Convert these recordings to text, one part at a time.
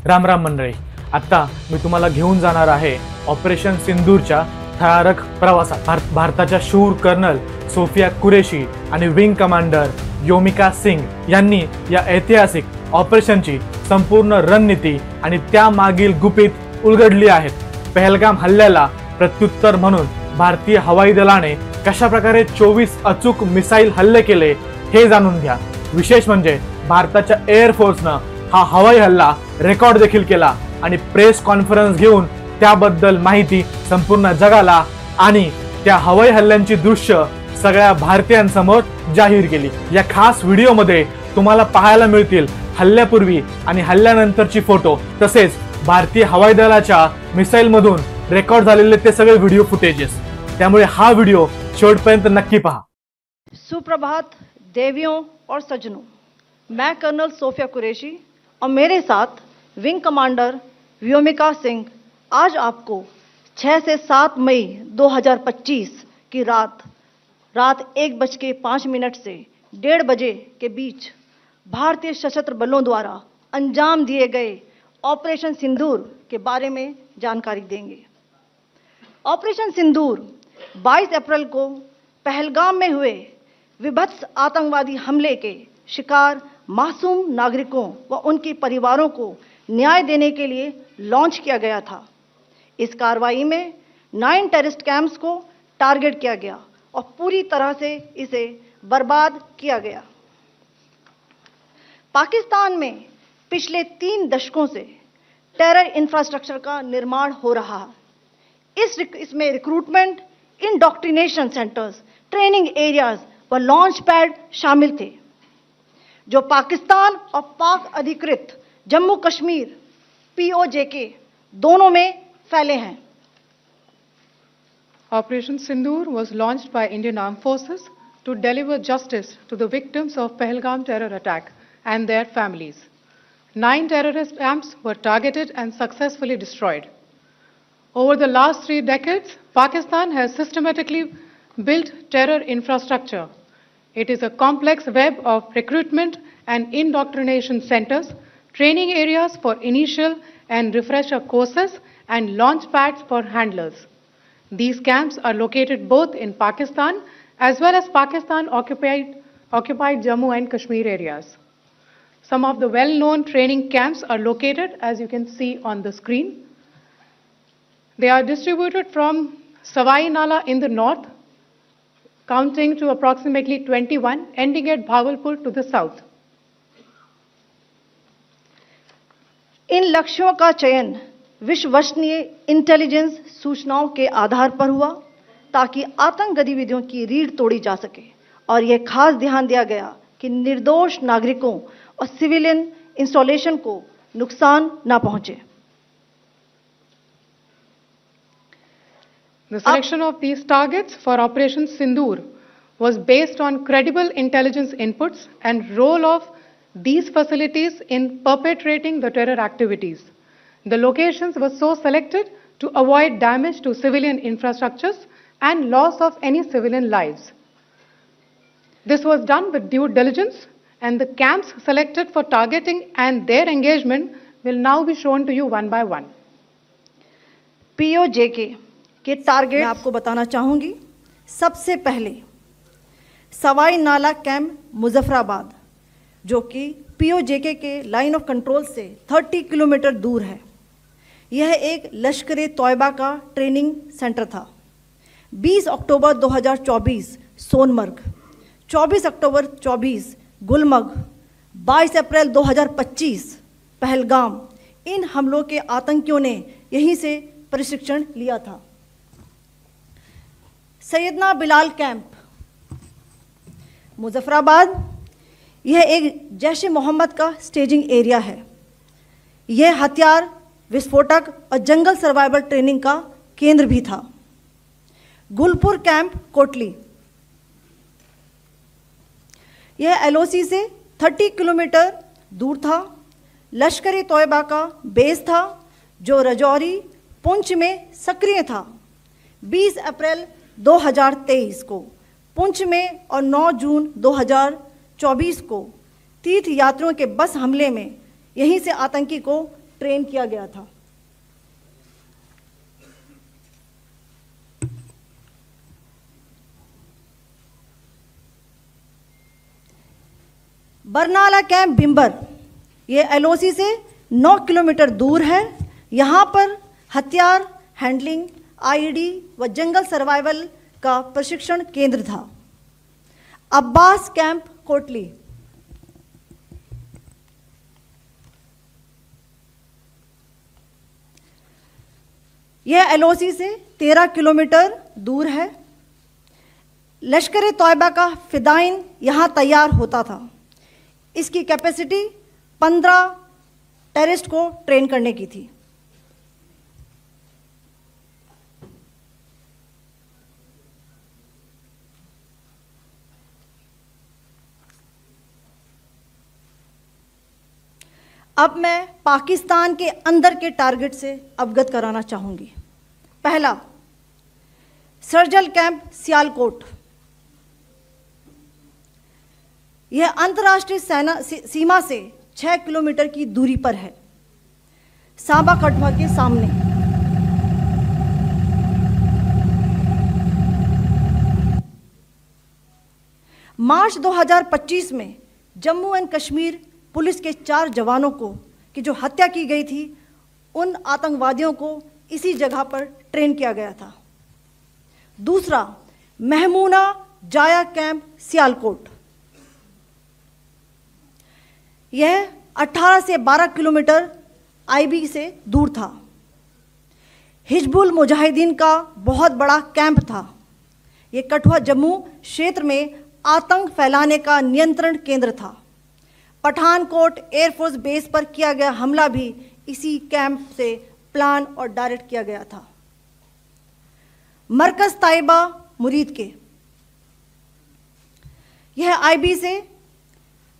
राम राम मंडळी, आता मी तुम्हाला घेऊन जाणार आहे ऑपरेशन सिंदूरच्या थरारक प्रवासात। भारताच्या शूर कर्नल सोफिया कुरेशी आणि विंग कमांडर योमिका सिंग यांनी या ऐतिहासिक ऑपरेशनची संपूर्ण रणनीती आणि त्यामागील गुपित उलगडली आहेत। पहलगाम हल्ल्याला प्रत्युत्तर म्हणून भारतीय हवाई दलाने कशा प्रकारे 24 अचूक मिसाईल हल्ले केले हे जाणून घ्या। विशेष म्हणजे भारताच्या एअर फोर्सनं हा हवाई हल्ला रेकॉर्ड देखील केला आणि प्रेस कॉन्फरन्स घेऊन त्याबद्दल माहिती संपूर्ण जगाला आणि त्या हवाई हल्ल्यांची दृश्य सगळ्या भारतीयांसमोर जाहीर केली। या खास व्हिडिओमध्ये तुम्हाला पाहायला मिळतील हल्ल्यापूर्वी आणि हल्ल्यानंतरची फोटो, तसेच भारतीय हवाई दलाच्या मिसाईल मधून रेकॉर्ड झालेले ते सगळे व्हिडिओ फुटेजेस। त्यामुळे हा व्हिडिओ शेवटपर्यंत नक्की पहा। सुप्रभात देवियों और सज्जनों, मैं कर्नल सोफिया कुरैशी और मेरे साथ विंग कमांडर व्योमिका सिंह आज आपको 6 से 7 मई 2025 की रात 1:05 से 1:30 बजे के बीच भारतीय सशस्त्र बलों द्वारा अंजाम दिए गए ऑपरेशन सिंदूर के बारे में जानकारी देंगे। ऑपरेशन सिंदूर 22 अप्रैल को पहलगाम में हुए विभत्स आतंकवादी हमले के शिकार मासूम नागरिकों व उनके परिवारों को न्याय देने के लिए लॉन्च किया गया था। इस कार्रवाई में 9 टेररिस्ट कैंप्स को टारगेट किया गया और पूरी तरह से इसे बर्बाद किया गया। पाकिस्तान में पिछले 3 दशकों से टेरर इंफ्रास्ट्रक्चर का निर्माण हो रहा है। इसमें recruitment, indoctrination centres, training areas व लॉन्च पैड शामिल थे, जो पाकिस्तान और पाक अधिकृत जम्मू कश्मीर POJK दोनों में फैले हैं। Operation Sindoor was launched by Indian Armed Forces to deliver justice to the victims of Pahalgam terror attack and their families. 9 terrorist camps were targeted and successfully destroyed. Over the last 3 decades, Pakistan has systematically built terror infrastructure. It is a complex web of recruitment and indoctrination centers, training areas for initial and refresher courses, and launch pads for handlers. These camps are located both in Pakistan as well as Pakistan-occupied Jammu and Kashmir areas. Some of the well-known training camps are located, as you can see on the screen. They are distributed from Savai Nala in the north, counting to approximately 21, ending at Bhagalpur to the south. इन लक्ष्यों का चयन विश्वसनीय intelligence सूचनाओं के आधार पर हुआ ताकि आतंक गतिविधियों की रीढ़ तोड़ी जा सके, और यह खास ध्यान दिया गया कि निर्दोष नागरिकों और सिविलियन इंस्टॉलेशन को नुकसान न पहुंचे। The selection of these targets for Operation Sindoor was based on credible intelligence inputs and role of these facilities in perpetrating the terror activities. The locations were so selected to avoid damage to civilian infrastructures and loss of any civilian lives. This was done with due diligence, and the camps selected for targeting and their engagement will now be shown to you one by one. POJK के target मैं आपको बताना चाहूंगी। सबसे पहले सवाई नाला camp Muzaffarabad, जो कि POJK के लाइन ऑफ कंट्रोल से 30 किलोमीटर दूर है। यह एक लश्कर तौयबा का ट्रेनिंग सेंटर था। 20 अक्टूबर 2024 सोनमर्ग, 24 अक्टूबर 24 गुलमर्ग, 22 अप्रैल 2025 पहलगाम, इन हमलों के आतंकियों ने यहीं से प्रशिक्षण लिया था। सैयदना बिलाल कैंप मुजफ्फराबाद, यह एक जैश-ए मोहम्मद का स्टेजिंग एरिया है। यह हथियार, विस्फोटक और जंगल सर्वाइवल ट्रेनिंग का केंद्र भी था। गुलपुर कैंप कोटली, यह LOC से 30 किलोमीटर दूर था। लश्कर तौयबा का बेस था, जो रजौरी, पुंछ में सक्रिय था। 20 अप्रैल 2023 को पुंछ में और 9 जून 2024 को तीर्थ यात्रियों के बस हमले में यहीं से आतंकी को ट्रेन किया गया था। बरनाला कैंप भिंबर, ये एलओसी से 9 किलोमीटर दूर है। यहाँ पर हथियार हैंडलिंग, आईईडी व जंगल सर्वाइवल का प्रशिक्षण केंद्र था। अब्बास कैंप कोटली, यह एलओसी से 13 किलोमीटर दूर है। लश्कर तौयबा का फिदाइन यहाँ तैयार होता था। इसकी कैपेसिटी 15 टेररिस्ट को ट्रेन करने की थी। अब मैं पाकिस्तान के अंदर के टारगेट से अवगत कराना चाहूंगी। पहला, सर्जल कैंप सियालकोट। यह अंतर्राष्ट्रीय सीमा से 6 किलोमीटर की दूरी पर है, सांबा कठुआ के सामने। मार्च 2025 में जम्मू एंड कश्मीर पुलिस के 4 जवानों को की जो हत्या की गई थी, उन आतंकवादियों को इसी जगह पर ट्रेन किया गया था। दूसरा, महमूना जाया कैंप सियालकोट। यह 18 से 12 किलोमीटर आईबी से दूर था। हिजबुल मुजाहिदीन का बहुत बड़ा कैंप था। यह कठुआ जम्मू क्षेत्र में आतंक फैलाने का नियंत्रण केंद्र था। पठानकोट एयरफोर्स बेस पर किया गया हमला भी इसी कैंप से प्लान और डायरेक्ट किया गया था। मरकज ताइबा मुरीद के, यह आईबी से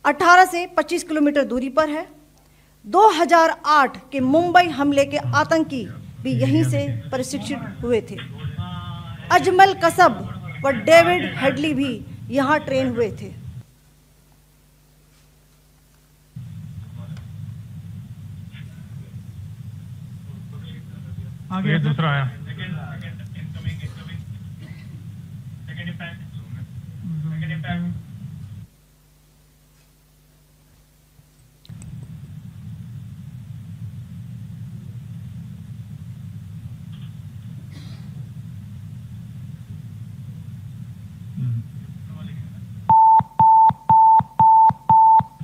18 से 25 किलोमीटर दूरी पर है। 2008 के मुंबई हमले के आतंकी भी यहीं से प्रशिक्षित हुए थे। अजमल कसब व डेविड हेडली भी यहां ट्रेन हुए थे। आगे दूसरा आया।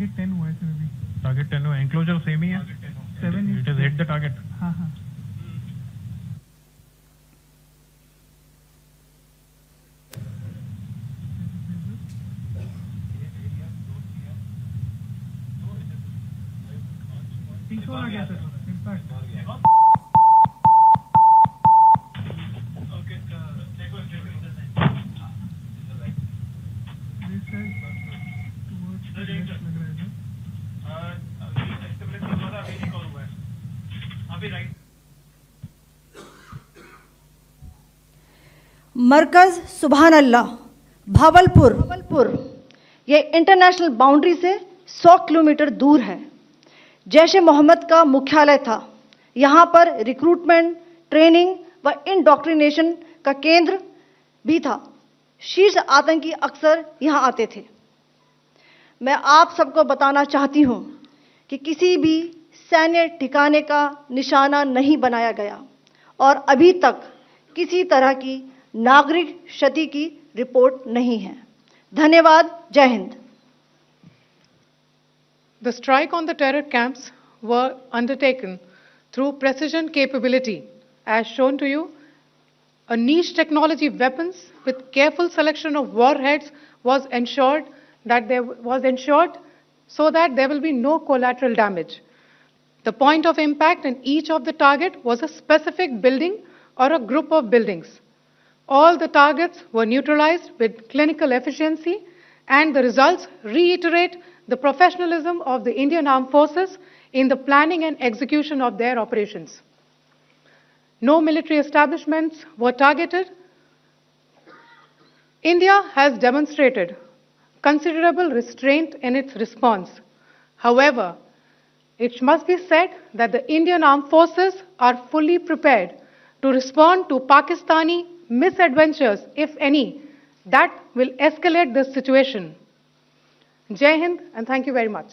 टारगेट 10 हुआ है सर अभी। टारगेट 10 हुआ, एंक्लोजर सेम ही है। 7 it is hit the target. हाँ हाँ। आ गया सर इम्पैक्ट। मरकज सुभान अल्लाह भावलपुर, ये इंटरनेशनल बाउंड्री से 100 किलोमीटर दूर है। जैश ए मोहम्मद का मुख्यालय था। यहाँ पर रिक्रूटमेंट, ट्रेनिंग व इंडॉक्ट्रिनेशन का केंद्र भी था। शीर्ष आतंकी अक्सर यहाँ आते थे। मैं आप सबको बताना चाहती हूँ कि किसी भी सैन्य ठिकाने का निशाना नहीं बनाया गया और अभी तक किसी तरह की नागरिक क्षति की रिपोर्ट नहीं है। धन्यवाद। जय Hind. The strike on the terror camps were undertaken through precision capability, as shown to you. A niche technology weapons with careful selection of warheads was ensured so that there will be no collateral damage. The point of impact in each of the target was a specific building or a group of buildings. All the targets were neutralized with clinical efficiency, and the results reiterate the professionalism of the Indian Armed Forces in the planning and execution of their operations. No military establishments were targeted. India has demonstrated considerable restraint in its response. However, It must be said that the Indian Armed Forces are fully prepared to respond to Pakistani misadventures, if any, that will escalate this situation. Jai Hind, and thank you very much.